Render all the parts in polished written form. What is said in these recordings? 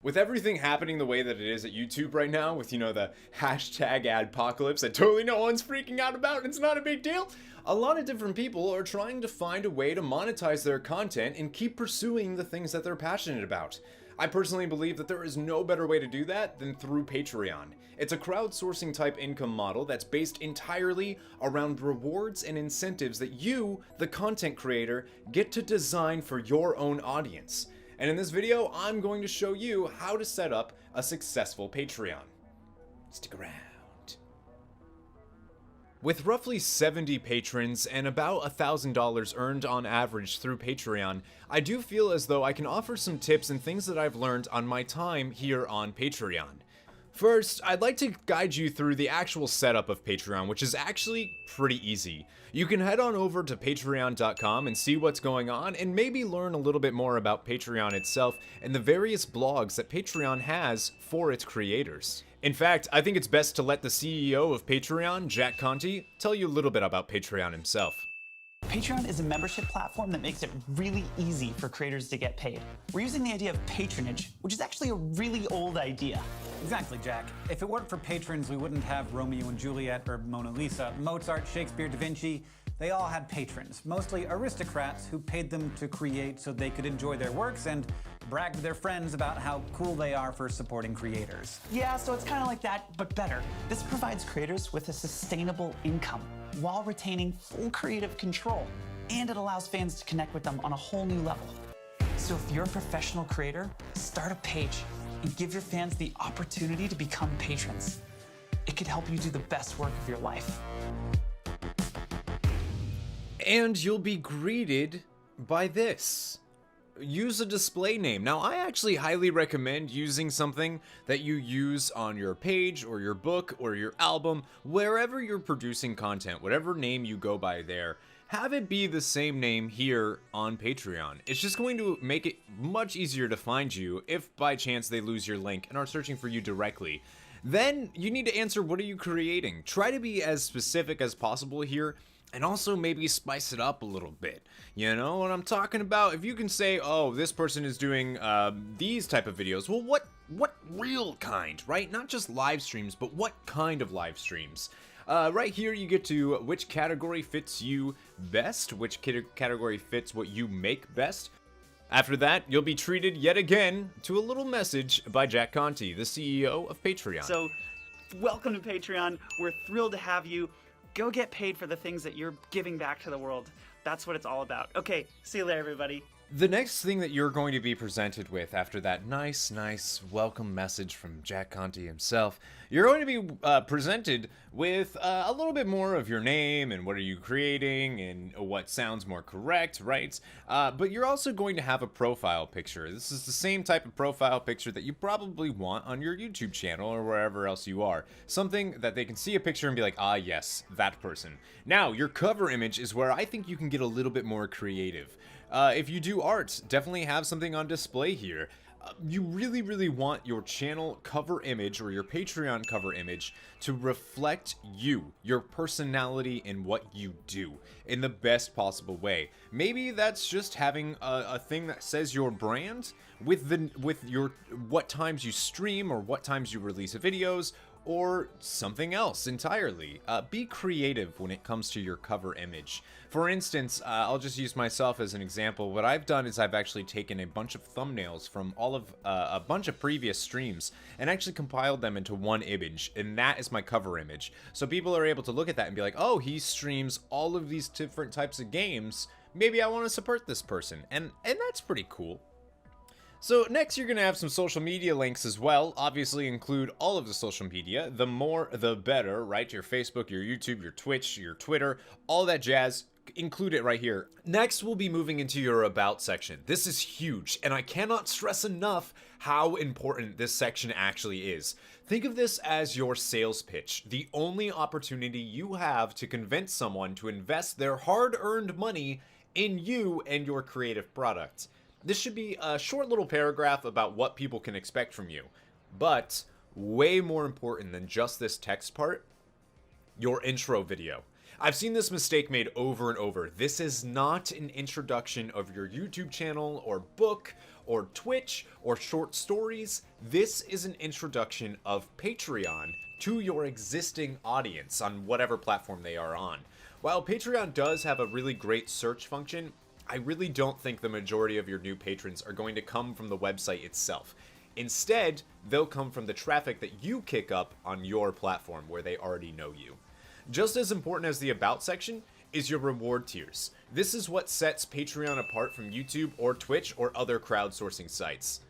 With everything happening the way that it is at YouTube right now, with, the hashtag adpocalypse that totally no one's freaking out about and it's not a big deal, a lot of different people are trying to find a way to monetize their content and keep pursuing the things that they're passionate about. I personally believe that there is no better way to do that than through Patreon. It's a crowdsourcing type income model that's based entirely around rewards and incentives that you, the content creator, get to design for your own audience. And in this video, I'm going to show you how to set up a successful Patreon. Stick around. With roughly 70 patrons and about $1,000 earned on average through Patreon, I do feel as though I can offer some tips and things that I've learned on my time here on Patreon. First, I'd like to guide you through the actual setup of Patreon, which is actually pretty easy. You can head on over to patreon.com and see what's going on and maybe learn a little bit more about Patreon itself and the various blogs that Patreon has for its creators. In fact, I think it's best to let the CEO of Patreon, Jack Conte, tell you a little bit about Patreon himself. Patreon is a membership platform that makes it really easy for creators to get paid. We're using the idea of patronage, which is actually a really old idea. Exactly, Jack. If it weren't for patrons, we wouldn't have Romeo and Juliet or Mona Lisa. Mozart, Shakespeare, Da Vinci, they all had patrons, mostly aristocrats who paid them to create so they could enjoy their works and brag to their friends about how cool they are for supporting creators. Yeah, so it's kind of like that, but better. This provides creators with a sustainable income while retaining full creative control, and it allows fans to connect with them on a whole new level. So if you're a professional creator, start a page and give your fans the opportunity to become patrons. It could help you do the best work of your life. And you'll be greeted by this. Use a display name. Now, I actually highly recommend using something that you use on your page or your book or your album, wherever you're producing content, whatever name you go by there. Have it be the same name here on Patreon. It's just going to make it much easier to find you if by chance they lose your link and are searching for you directly. Then you need to answer, what are you creating? Try to be as specific as possible here. And also maybe spice it up a little bit. You know what I'm talking about? If you can say, oh, this person is doing these type of videos, well, what real kind, right? Not just live streams, but what kind of live streams? Right here, you get to which category fits you best, which category fits what you make best. After that, you'll be treated yet again to a little message by Jack Conte, the CEO of Patreon. So, welcome to Patreon. We're thrilled to have you. Go get paid for the things that you're giving back to the world. That's what it's all about. Okay, see you later, everybody. The next thing that you're going to be presented with after that nice welcome message from Jack Conte himself, you're going to be presented with a little bit more of your name and what are you creating and what sounds more correct, right? But you're also going to have a profile picture. This is the same type of profile picture that you probably want on your YouTube channel or wherever else you are. Something that they can see a picture and be like, ah, yes, that person. Now, your cover image is where I think you can get a little bit more creative. If you do art, definitely have something on display here. You really want your channel cover image or your Patreon cover image to reflect you, your personality, and what you do in the best possible way. Maybe that's just having a thing that says your brand with your what times you stream or what times you release videos, or something else entirely. Be creative when it comes to your cover image. For instance, I'll just use myself as an example. What I've done is I've actually taken a bunch of thumbnails from all of a bunch of previous streams and actually compiled them into one image, and that is my cover image. So people are able to look at that and be like, oh, he streams all of these different types of games. Maybe I want to support this person, and that's pretty cool. So next you're going to have some social media links as well. Obviously include all of the social media. The more, the better, right? Your Facebook, your YouTube, your Twitch, your Twitter, all that jazz. Include it right here. Next, we'll be moving into your About section. This is huge, and I cannot stress enough how important this section actually is. Think of this as your sales pitch, the only opportunity you have to convince someone to invest their hard-earned money in you and your creative product. This should be a short little paragraph about what people can expect from you. But way more important than just this text part, your intro video. I've seen this mistake made over and over. This is not an introduction of your YouTube channel or book or Twitch or short stories, this is an introduction of Patreon to your existing audience on whatever platform they are on. While Patreon does have a really great search function, I really don't think the majority of your new patrons are going to come from the website itself. Instead, they'll come from the traffic that you kick up on your platform where they already know you. Just as important as the About section is your reward tiers. This is what sets Patreon apart from YouTube or Twitch or other crowdsourcing sites.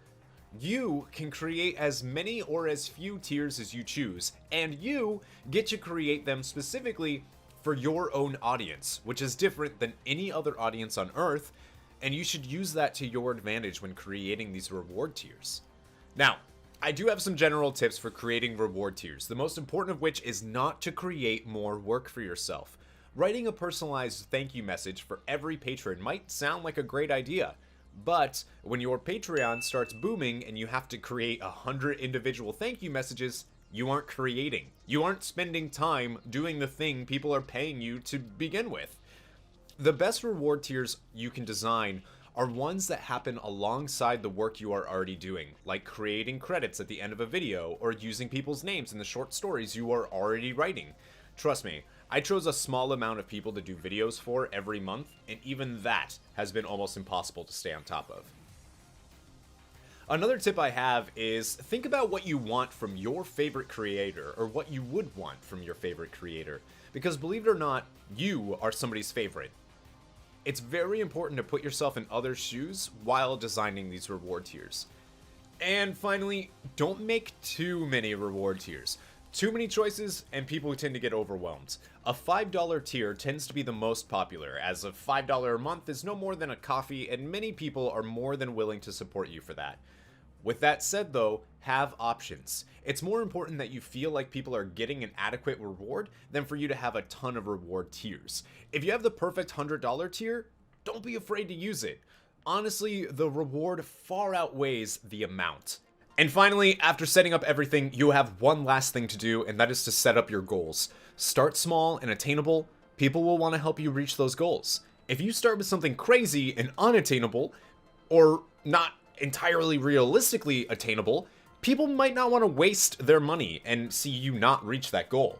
You can create as many or as few tiers as you choose, and you get to create them specifically for your own audience, which is different than any other audience on Earth, and you should use that to your advantage when creating these reward tiers. Now, I do have some general tips for creating reward tiers, the most important of which is not to create more work for yourself. Writing a personalized thank you message for every patron might sound like a great idea, but when your Patreon starts booming and you have to create 100 individual thank you messages, you aren't creating. You aren't spending time doing the thing people are paying you to begin with. The best reward tiers you can design are ones that happen alongside the work you are already doing, like creating credits at the end of a video or using people's names in the short stories you are already writing. Trust me, I chose a small amount of people to do videos for every month, and even that has been almost impossible to stay on top of. Another tip I have is think about what you want from your favorite creator, or what you would want from your favorite creator, because believe it or not, you are somebody's favorite. It's very important to put yourself in others' shoes while designing these reward tiers. And finally, don't make too many reward tiers. Too many choices and people tend to get overwhelmed. A $5 tier tends to be the most popular, as a $5 a month is no more than a coffee and many people are more than willing to support you for that. With that said though, have options. It's more important that you feel like people are getting an adequate reward than for you to have a ton of reward tiers. If you have the perfect $100 tier, don't be afraid to use it. Honestly, the reward far outweighs the amount. And finally, after setting up everything, you have one last thing to do, and that is to set up your goals. Start small and attainable. People will want to help you reach those goals. If you start with something crazy and unattainable, or not entirely realistically attainable, people might not want to waste their money and see you not reach that goal.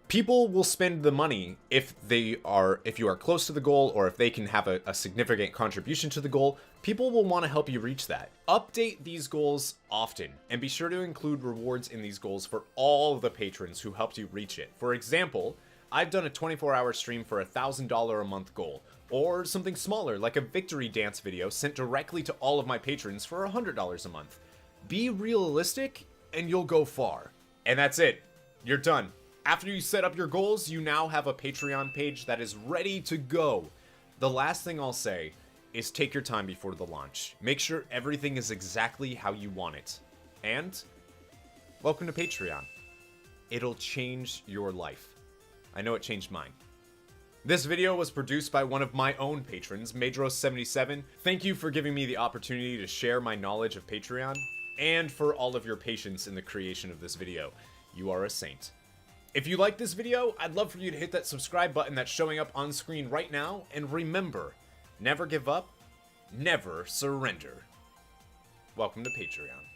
People will spend the money if you are close to the goal, or if they can have a significant contribution to the goal. People will want to help you reach that. Update these goals often, and be sure to include rewards in these goals for all the patrons who helped you reach it. For example, I've done a 24-hour stream for a $1,000 a month goal, or something smaller like a victory dance video sent directly to all of my patrons for $100 a month. Be realistic and you'll go far. And that's it. You're done. After you set up your goals, you now have a Patreon page that is ready to go. The last thing I'll say is take your time before the launch. Make sure everything is exactly how you want it. And welcome to Patreon. It'll change your life. I know it changed mine. This video was produced by one of my own patrons, Madros77. Thank you for giving me the opportunity to share my knowledge of Patreon, and for all of your patience in the creation of this video. You are a saint. If you like this video, I'd love for you to hit that subscribe button that's showing up on screen right now, and remember, never give up, never surrender. Welcome to Patreon.